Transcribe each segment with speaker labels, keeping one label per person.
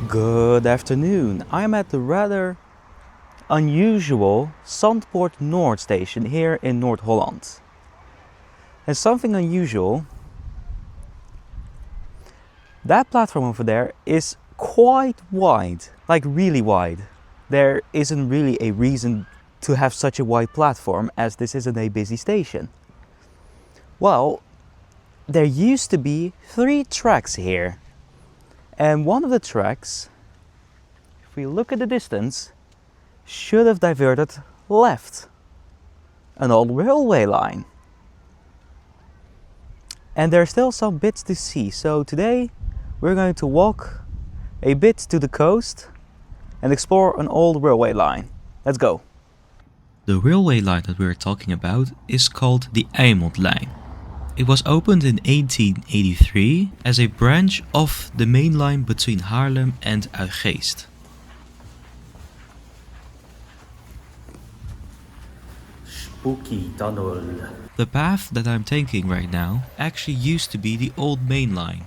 Speaker 1: Good afternoon. I'm at the rather unusual Zandpoort Noord station here in North Holland. And something unusual, that platform over there is quite wide, like really wide. There isn't really a reason to have such a wide platform as this isn't a busy station. Well, there used to be 3 tracks here. And one of the tracks, if we look at the distance, should have diverted left. An old railway line. And there are still some bits to see. So today we're going to walk a bit to the coast and explore an old railway line. Let's go.
Speaker 2: The railway line that we're talking about is called the Amod line. It was opened in 1883 as a branch of the main line between Haarlem and Uitgeest.
Speaker 1: Spooky tunnel.
Speaker 2: The path that I'm taking right now actually used to be the old main line.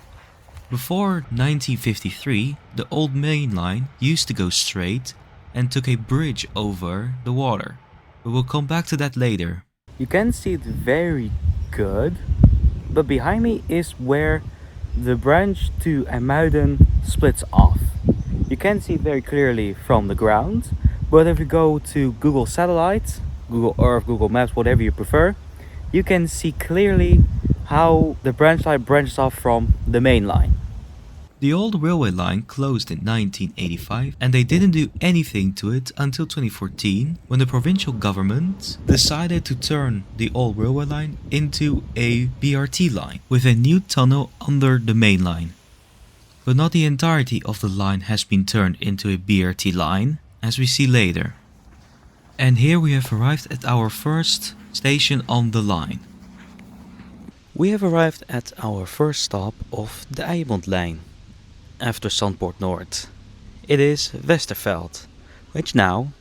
Speaker 2: Before 1953, the old main line used to go straight and took a bridge over the water. But we'll come back to that later.
Speaker 1: You can see it very good, but behind me is where the branch to Amiden splits off. You can see it very clearly from the ground, but if you go to Google Satellite, Google Earth, Google Maps, whatever you prefer, you can see clearly how the branch line branches off from the main line.
Speaker 2: The old railway line closed in 1985 and they didn't do anything to it until 2014 when the provincial government decided to turn the old railway line into a BRT line with a new tunnel under the main line. But not the entirety of the line has been turned into a BRT line, as we see later. And here we have arrived at our first station on the line.
Speaker 1: We have arrived at our first stop of the Amod line. After Zandpoort Noord. It is Veesterfeld, which now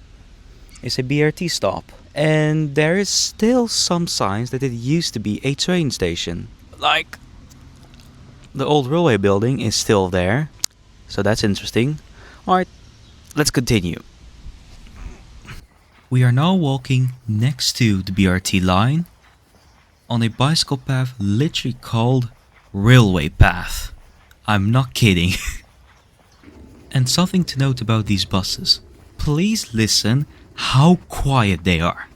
Speaker 1: is a BRT stop. And there is still some signs that it used to be a train station. Like the old railway building is still there, so that's interesting. Alright, let's continue.
Speaker 2: We are now walking next to the BRT line on a bicycle path literally called Railway Path. I'm not kidding. And something to note about these buses. Please listen how quiet they are.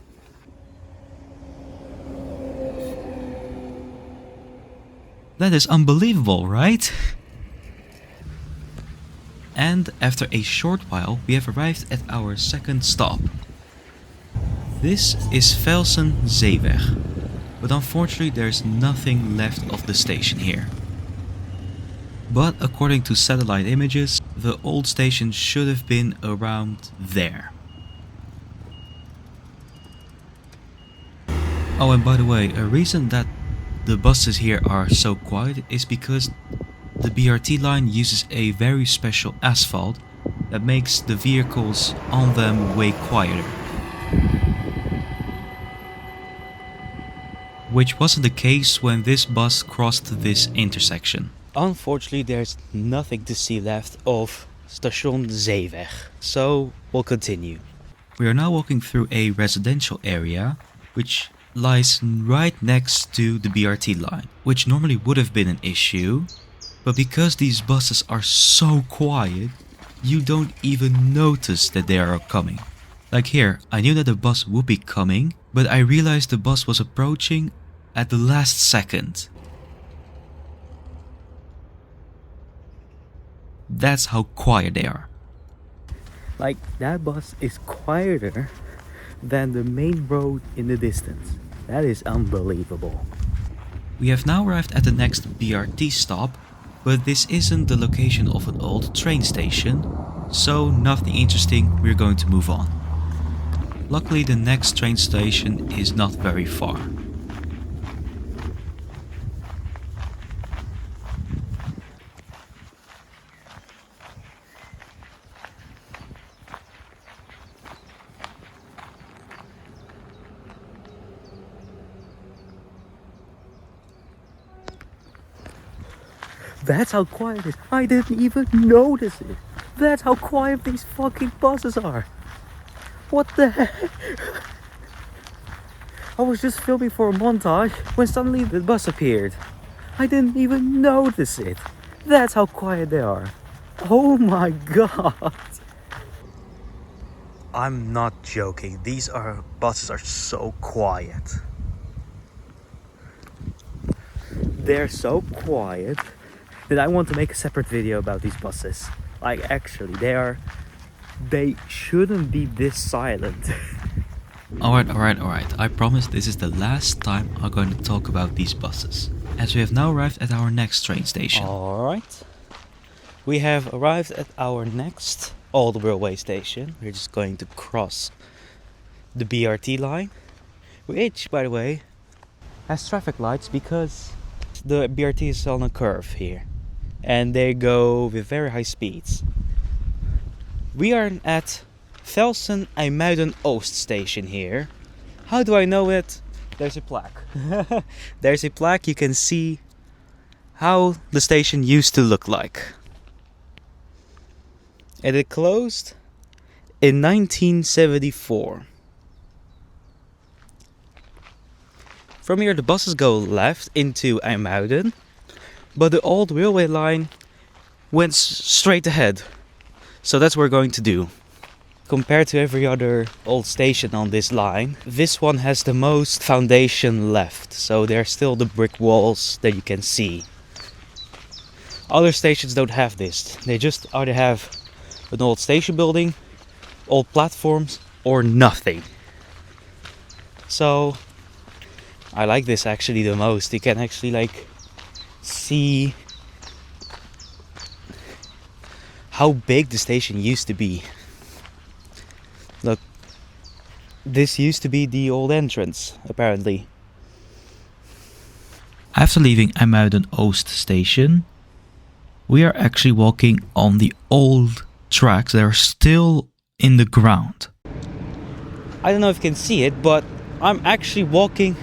Speaker 2: That is unbelievable, right? And after a short while, we have arrived at our second stop. This is Felson Zeeweg, but unfortunately there's nothing left of the station here. But according to satellite images, the old station should have been around there. Oh, and by the way, a reason that the buses here are so quiet is because the BRT line uses a very special asphalt that makes the vehicles on them way quieter. Which wasn't the case when this bus crossed this intersection.
Speaker 1: Unfortunately, there's nothing to see left of Station Zeeweg, so we'll continue.
Speaker 2: We are now walking through a residential area, which lies right next to the BRT line, which normally would have been an issue, but because these buses are so quiet, you don't even notice that they are coming. Like here, I knew that the bus would be coming, but I realized the bus was approaching at the last second. That's how quiet they are.
Speaker 1: Like, that bus is quieter than the main road in the distance. That is unbelievable.
Speaker 2: We have now arrived at the next BRT stop, but this isn't the location of an old train station, so nothing interesting, we're going to move on. Luckily the next train station is not very far.
Speaker 1: That's how quiet it is. I didn't even notice it. That's how quiet these fucking buses are. What the heck? I was just filming for a montage when suddenly the bus appeared. I didn't even notice it. That's how quiet they are. Oh my god. I'm not joking. These buses are so quiet. They're so quiet that I want to make a separate video about these buses. Like actually, they shouldn't be this silent.
Speaker 2: Alright. I promise this is the last time I'm going to talk about these buses, as we have now arrived at our next train station.
Speaker 1: Alright. We have arrived at our next old railway station. We're just going to cross the BRT line, which, by the way, has traffic lights because the BRT is on a curve here and they go with very high speeds. We are at Felson Amiden Oost station here. How do I know it? There's a plaque. There's a plaque. You can see how the station used to look like. And it closed in 1974. From here the buses go left into IJmuiden, but the old railway line went straight ahead. So that's what we're going to do. Compared to every other old station on this line, this one has the most foundation left. So there are still the brick walls that you can see. Other stations don't have this. They just either have an old station building, old platforms, or nothing. So I like this actually the most. You can actually like see how big the station used to be. Look, this used to be the old entrance, apparently.
Speaker 2: After leaving IJmuiden Oost station, we are actually walking on the old tracks that are still in the ground.
Speaker 1: I don't know if you can see it, but I'm actually walking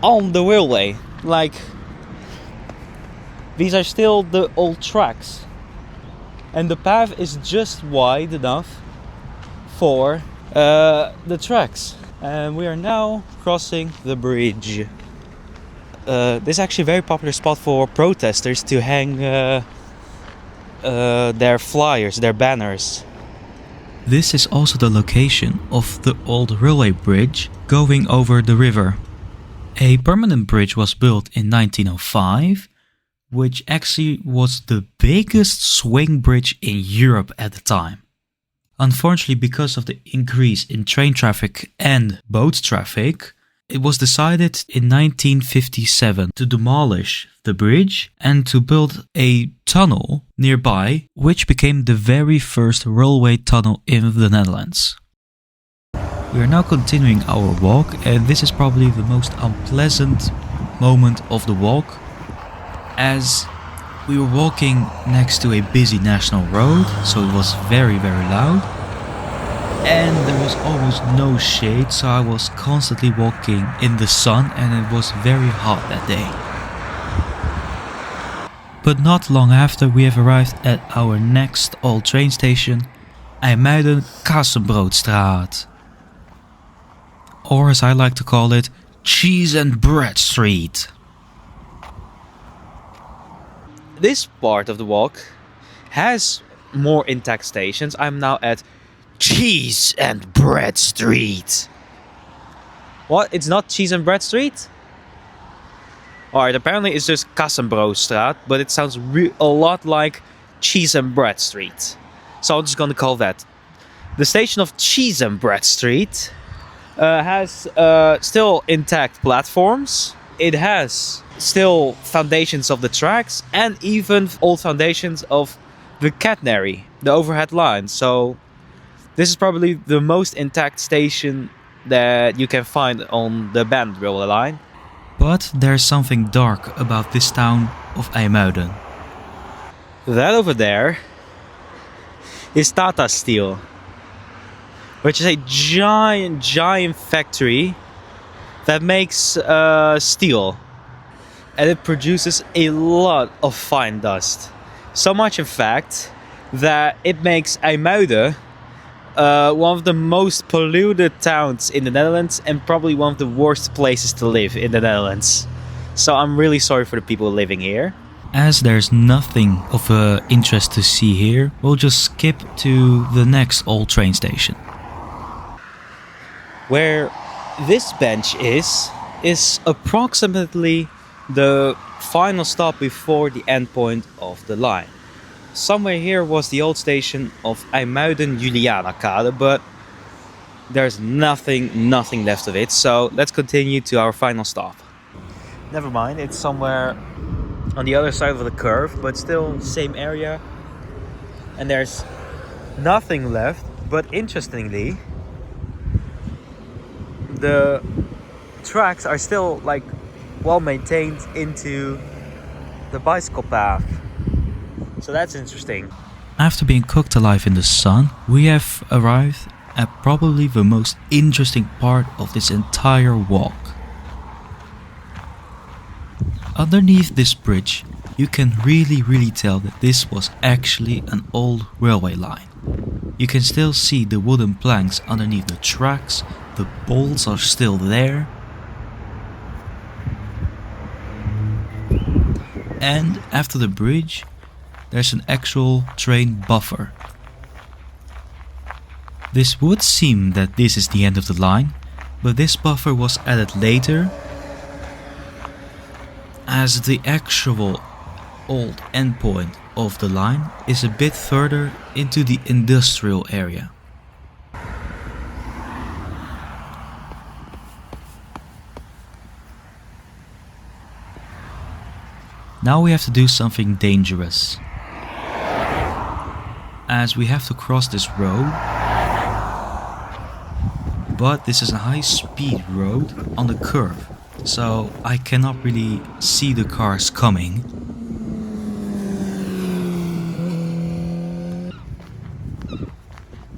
Speaker 1: on the railway. Like, these are still the old tracks. And the path is just wide enough for the tracks. And we are now crossing the bridge. This is actually a very popular spot for protesters to hang their flyers, their banners.
Speaker 2: This is also the location of the old railway bridge going over the river. A permanent bridge was built in 1905, which actually was the biggest swing bridge in Europe at the time. Unfortunately, because of the increase in train traffic and boat traffic, it was decided in 1957 to demolish the bridge and to build a tunnel nearby, which became the very first railway tunnel in the Netherlands. We are now continuing our walk, and this is probably the most unpleasant moment of the walk, as we were walking next to a busy national road, so it was very loud. And there was almost no shade, so I was constantly walking in the sun and it was very hot that day. But not long after, we have arrived at our next old train station, IJmuiden Kasmrostraat. Or as I like to call it, Cheese and Bread Street.
Speaker 1: This part of the walk has more intact stations. I'm now at Cheese and Bread Street. What? It's not Cheese and Bread Street? Alright, apparently it's just Kasmrostraat, but it sounds a lot like Cheese and Bread Street. So I'm just gonna call that. The station of Cheese and Bread Street has still intact platforms. It has still foundations of the tracks and even old foundations of the catenary, the overhead line. So this is probably the most intact station that you can find on the banned railway line.
Speaker 2: But there's something dark about this town of IJmuiden.
Speaker 1: That over there is Tata Steel, which is a giant factory that makes steel. And it produces a lot of fine dust. So much in fact that it makes IJmuiden one of the most polluted towns in the Netherlands and probably one of the worst places to live in the Netherlands. So I'm really sorry for the people living here.
Speaker 2: As there's nothing of interest to see here, we'll just skip to the next old train station.
Speaker 1: Where this bench is approximately the final stop before the end point of the line. Somewhere here was the old station of IJmuiden Julianakade, but there's nothing left of it, so let's continue to our final stop. Never mind, it's somewhere on the other side of the curve, but still same area, and there's nothing left. But interestingly, the tracks are still like well maintained into the bicycle path, so that's interesting.
Speaker 2: After being cooked alive in the sun, we have arrived at probably the most interesting part of this entire walk. Underneath this bridge, you can really tell that this was actually an old railway line. You can still see the wooden planks underneath the tracks, the bolts are still there. And after the bridge, there's an actual train buffer. This would seem that this is the end of the line, but this buffer was added later, as the actual old endpoint of the line is a bit further into the industrial area. Now we have to do something dangerous, as we have to cross this road, but this is a high-speed road on the curve, so I cannot really see the cars coming.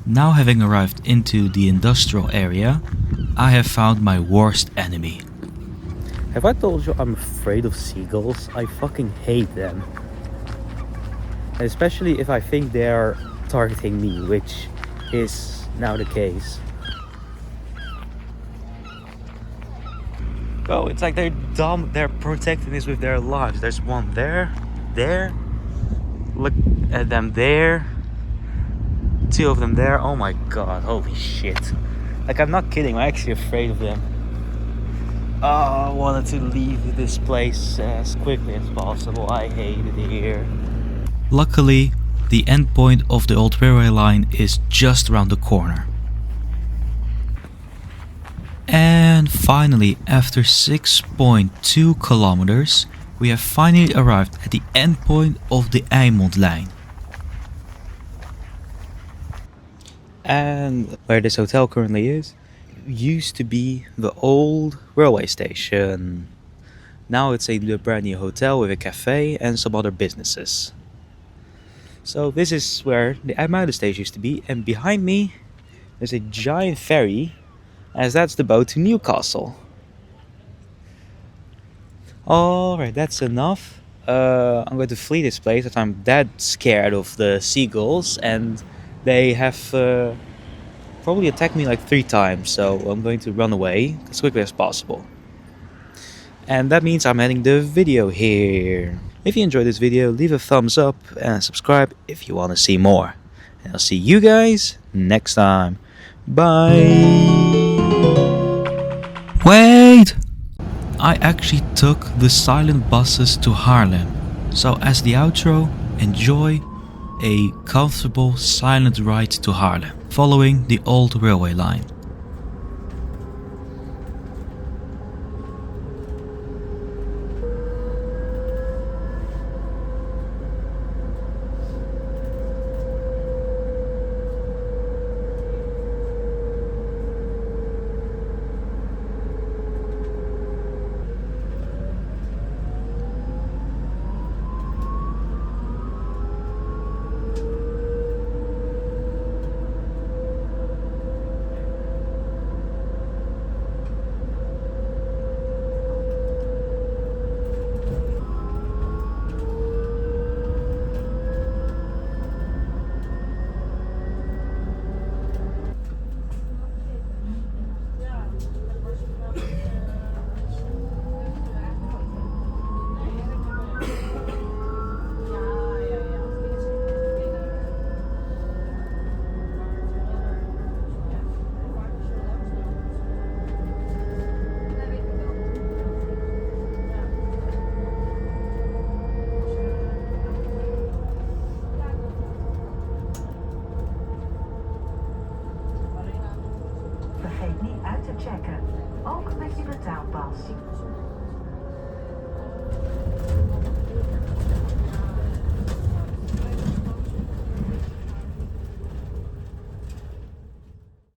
Speaker 2: Now, having arrived into the industrial area, I have found my worst enemy.
Speaker 1: Have I told you I'm afraid of seagulls? I fucking hate them. Especially if I think they're targeting me, which is now the case. Oh, it's like they're dumb. They're protecting us with their lives. There's one there. Look at them there. Two of them there. Oh my god, holy shit. Like, I'm not kidding, I'm actually afraid of them. I wanted to leave this place as quickly as possible. I hate it here.
Speaker 2: Luckily, the endpoint of the old railway line is just around the corner. And finally, after 6.2 kilometers, we have finally arrived at the endpoint of the Amod line.
Speaker 1: And where this hotel currently is, used to be the old railway station. Now it's a brand new hotel with a cafe and some other businesses. So this is where the IJmuiden station used to be, and behind me there's a giant ferry, as that's the boat to Newcastle. Alright, that's enough. I'm going to flee this place as I'm that scared of the seagulls, and they have probably attacked me like 3 times, so I'm going to run away as quickly as possible. And that means I'm ending the video here. If you enjoyed this video, leave a thumbs up and subscribe if you want to see more. And I'll see you guys next time. Bye!
Speaker 2: Wait! I actually took the silent buses to Haarlem. So as the outro, enjoy a comfortable silent ride to Haarlem, following the old railway line.
Speaker 3: checken, ook met je betaalpas.